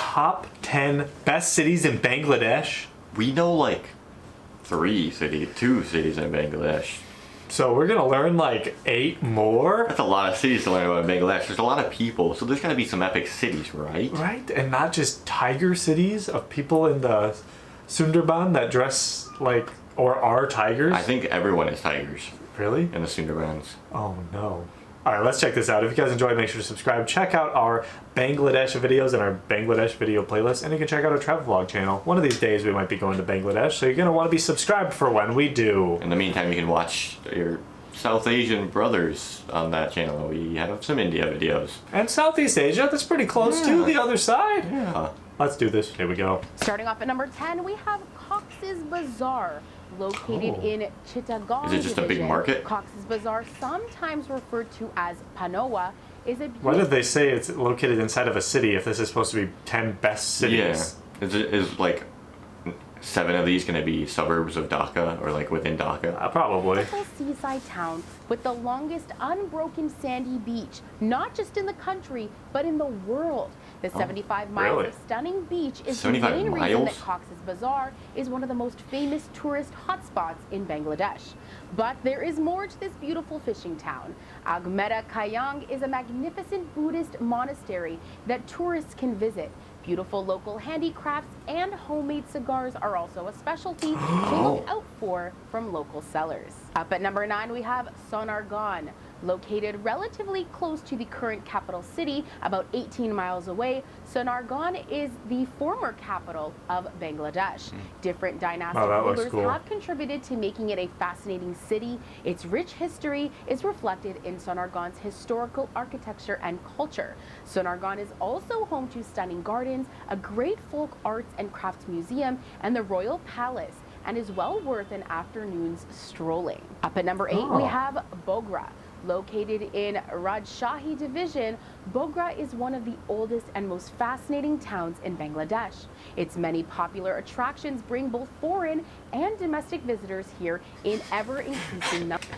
top 10 best cities in Bangladesh. We know like two cities in Bangladesh. So we're gonna learn like 8 more? That's a lot of cities to learn about in Bangladesh. There's a lot of people, so there's gonna be some epic cities, right? Right, and not just tiger cities of people in the Sundarban that dress like, or are tigers. I think everyone is tigers Really? in the Sundarbans. Oh no. Alright, let's check this out. If you guys enjoyed, make sure to subscribe. Check out our Bangladesh videos and our Bangladesh video playlist. And you can check out our travel vlog channel. One of these days we might be going to Bangladesh, so you're going to want to be subscribed for when we do. In the meantime, you can watch your South Asian brothers on that channel. We have some India videos. And Southeast Asia, that's pretty close to the other side. Yeah. Let's do this. Here we go. Starting off at number 10, we have Cox's Bazaar, located in Chittagong. Is it just a big division. market? Cox's Bazaar, sometimes referred to as Panoa, is a Why did they say it's located inside of a city if this is supposed to be 10 best cities? Yeah. Is like 7 of these going to be suburbs of Dhaka or like within Dhaka? Probably. beautiful seaside town with the longest unbroken sandy beach, not just in the country, but in the world. The 75 miles really? of stunning beach is the 75 main reason miles? that Cox's Bazaar is one of the most famous tourist hotspots in Bangladesh. But there is more to this beautiful fishing town. Agmera Kayang is a magnificent Buddhist monastery that tourists can visit. Beautiful local handicrafts and homemade cigars are also a specialty to look out for from local sellers. Up at number 9, we have Sonargaon. Located relatively close to the current capital city, about 18 miles away, Sonargaon is the former capital of Bangladesh. Different dynastic rulers have contributed to making it a fascinating city. Its rich history is reflected in Sonargaon's historical architecture and culture. Sonargaon is also home to stunning gardens, a great folk arts and crafts museum, and the Royal Palace, and is well worth an afternoon's strolling. Up at number 8, we have Bogra. Located in Rajshahi division, Bogra is one of the oldest and most fascinating towns in Bangladesh. Its many popular attractions bring both foreign and domestic visitors here in ever-increasing numbers.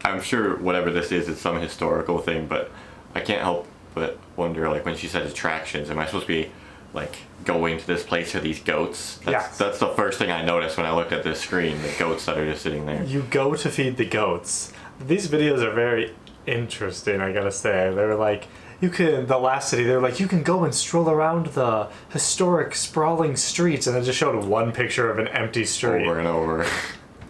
I'm sure whatever this is some historical thing, but I can't help but wonder, like when she said attractions, am I supposed to be like going to this place for these goats? That's the first thing I noticed when I looked at this screen, the goats that are just sitting there. You go to feed the goats. These videos are very interesting, I gotta say. They were like, the last city, they were like, you can go and stroll around the historic sprawling streets, and it just showed one picture of an empty street. Over and over.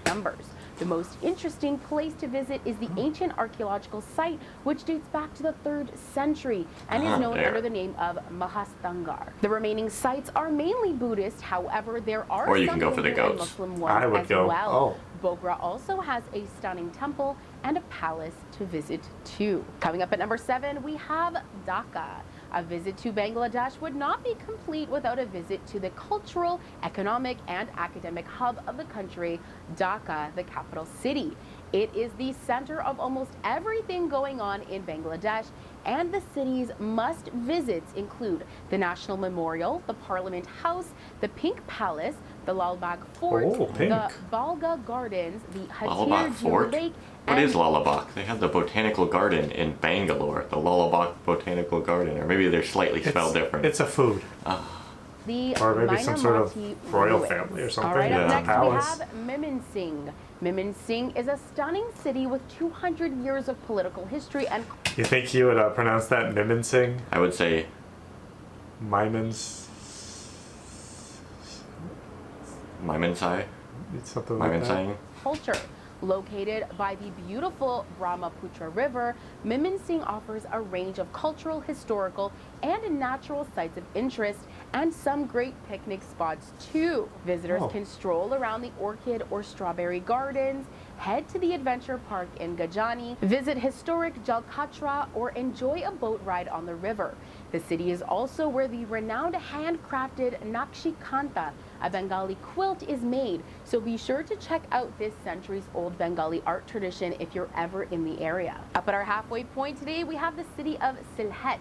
Numbers. The most interesting place to visit is the ancient archaeological site, which dates back to the 3rd century and is known under the name of Mahastangar. The remaining sites are mainly Buddhist, however, there are some Hindu and Muslim ones as well. Bogra also has a stunning temple and a palace to visit too. Coming up at number 7, we have Dhaka. A visit to Bangladesh would not be complete without a visit to the cultural, economic, and academic hub of the country, Dhaka, the capital city. It is the center of almost everything going on in Bangladesh, and the city's must-visits include the National Memorial, the Parliament House, the Pink Palace, the Lalbagh Fort, the Balga Gardens, the Hatir Lake. What is Lalabagh? They have the botanical garden in Bangalore, the Lalabagh Botanical Garden, or maybe they're slightly spelled different. It's a food. Or maybe some sort of royal family or something. All right, up next we have Mymensingh. Mymensingh is a stunning city with 200 years of political history and... You think you would pronounce that Mymensingh? I would say... Mymensingh? Something like that. Culture. Located by the beautiful Brahmaputra River, Mymensingh offers a range of cultural, historical, and natural sites of interest, and some great picnic spots too. Visitors can stroll around the orchid or strawberry gardens, head to the adventure park in Gajani, visit historic Jalkatra, or enjoy a boat ride on the river. The city is also where the renowned handcrafted Nakshi Kanta, a Bengali quilt, is made, so be sure to check out this centuries-old Bengali art tradition if you're ever in the area. Up at our halfway point today, we have the city of Sylhet.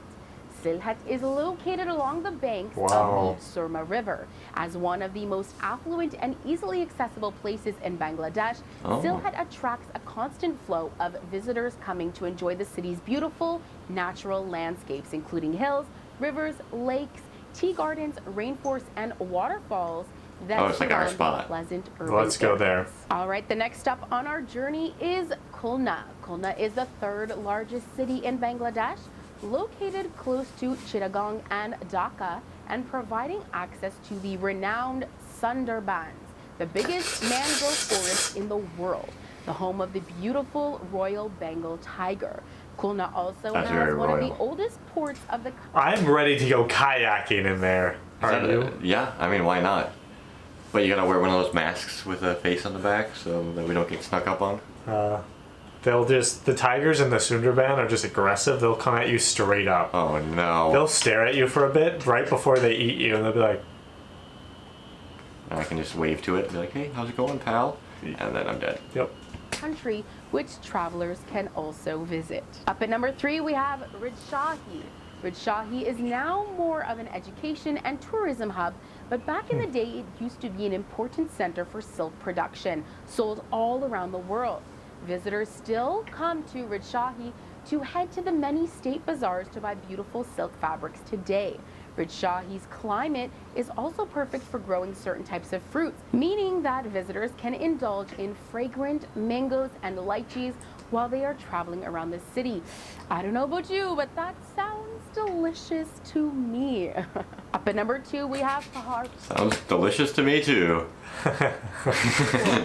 Sylhet is located along the banks of the Surma River. As one of the most affluent and easily accessible places in Bangladesh, Sylhet attracts a constant flow of visitors coming to enjoy the city's beautiful natural landscapes, including hills, rivers, lakes, tea gardens, rainforests, and waterfalls that Oh, it's like our surround spot. pleasant urban Let's go there. areas. All right, the next stop on our journey is Khulna. Khulna is the third largest city in Bangladesh, located close to Chittagong and Dhaka, and providing access to the renowned Sundarbans, the biggest mangrove forest in the world, the home of the beautiful Royal Bengal tiger. Khulna also That's has very one of royal. the oldest ports of the country. I'm ready to go kayaking in there. Are you? Yeah, I mean, why not? But you gotta wear one of those masks with a face on the back so that we don't get snuck up on. The tigers in the Sundarban are just aggressive. They'll come at you straight up. Oh no. They'll stare at you for a bit right before they eat you, and they'll be like, And I can just wave to it and be like, hey, how's it going, pal? And then I'm dead. yep. Country, which travelers can also visit. Up at number 3, we have Rajshahi. Rajshahi is now more of an education and tourism hub, but back in the day, it used to be an important center for silk production, sold all around the world. Visitors still come to Rajshahi to head to the many state bazaars to buy beautiful silk fabrics today. Rajshahi's climate is also perfect for growing certain types of fruits, meaning that visitors can indulge in fragrant mangoes and lychees while they are traveling around the city. I don't know about you, but that sounds delicious to me. Up at number 2, we have Paharpur. Sounds delicious to me too.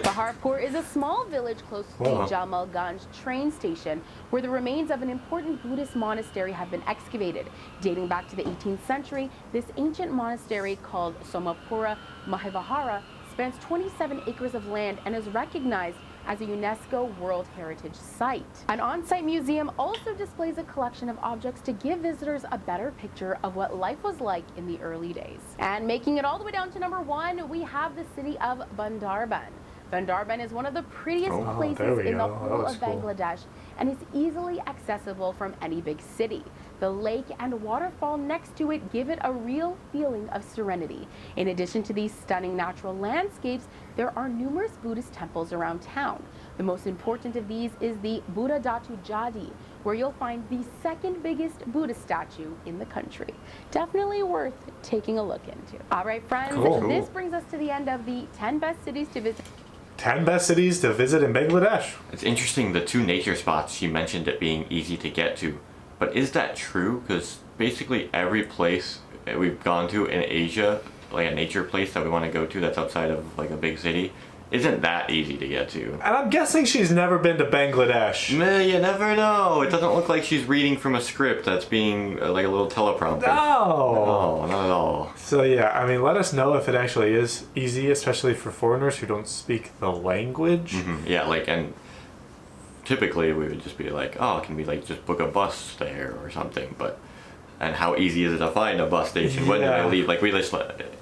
Paharpur is a small village close to Wow. the Jamalganj train station, where the remains of an important Buddhist monastery have been excavated. Dating back to the 18th century, this ancient monastery, called Somapura Mahivahara, spans 27 acres of land and is recognized as a UNESCO World Heritage Site. An on-site museum also displays a collection of objects to give visitors a better picture of what life was like in the early days. And making it all the way down to number 1, we have the city of Bandarban. Bandarban is one of the prettiest Oh, there places we in the go. That whole looks of cool. Bangladesh and is easily accessible from any big city. The lake and waterfall next to it give it a real feeling of serenity. In addition to these stunning natural landscapes, there are numerous Buddhist temples around town. The most important of these is the Buddha Datu Jadi, where you'll find the second biggest Buddha statue in the country. Definitely worth taking a look into. All right, friends, Cool. this brings us to the end of the 10 best cities to visit. 10 best cities to visit in Bangladesh. It's interesting, the 2 nature spots, she mentioned it being easy to get to. But is that true? Because basically every place that we've gone to in Asia, like a nature place that we want to go to that's outside of like a big city, isn't that easy to get to. And I'm guessing she's never been to Bangladesh. Meh, you never know. It doesn't look like she's reading from a script that's being like a little teleprompter. No. No, not at all. So yeah, I mean, let us know if it actually is easy, especially for foreigners who don't speak the language. Yeah, like, and typically we would just be like, oh, can we like just book a bus there or something? But and how easy is it to find a bus station? When do Yeah. they leave? Like, we just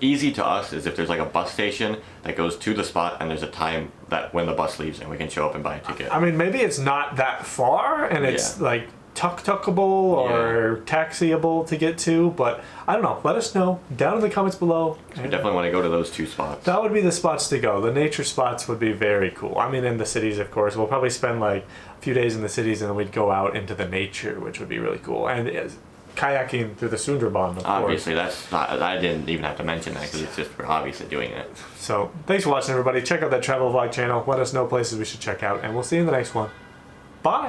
easy to us is if there's like a bus station that goes to the spot and there's a time that when the bus leaves and we can show up and buy a ticket. I mean, maybe it's not that far, and it's Yeah. like tuk-tukable or taxiable to get to, but I don't know. Let us know down in the comments below. We definitely want to go to those 2 spots. That would be the spots to go. The nature spots would be very cool. I mean, in the cities, of course. We'll probably spend like a few days in the cities, and then we'd go out into the nature, which would be really cool. And kayaking through the Sundarban, of Obviously, course. that's not, I didn't even have to mention that because it's just we're obviously doing it. So, thanks for watching, everybody. Check out that travel vlog channel. Let us know places we should check out, and we'll see you in the next one. Bye!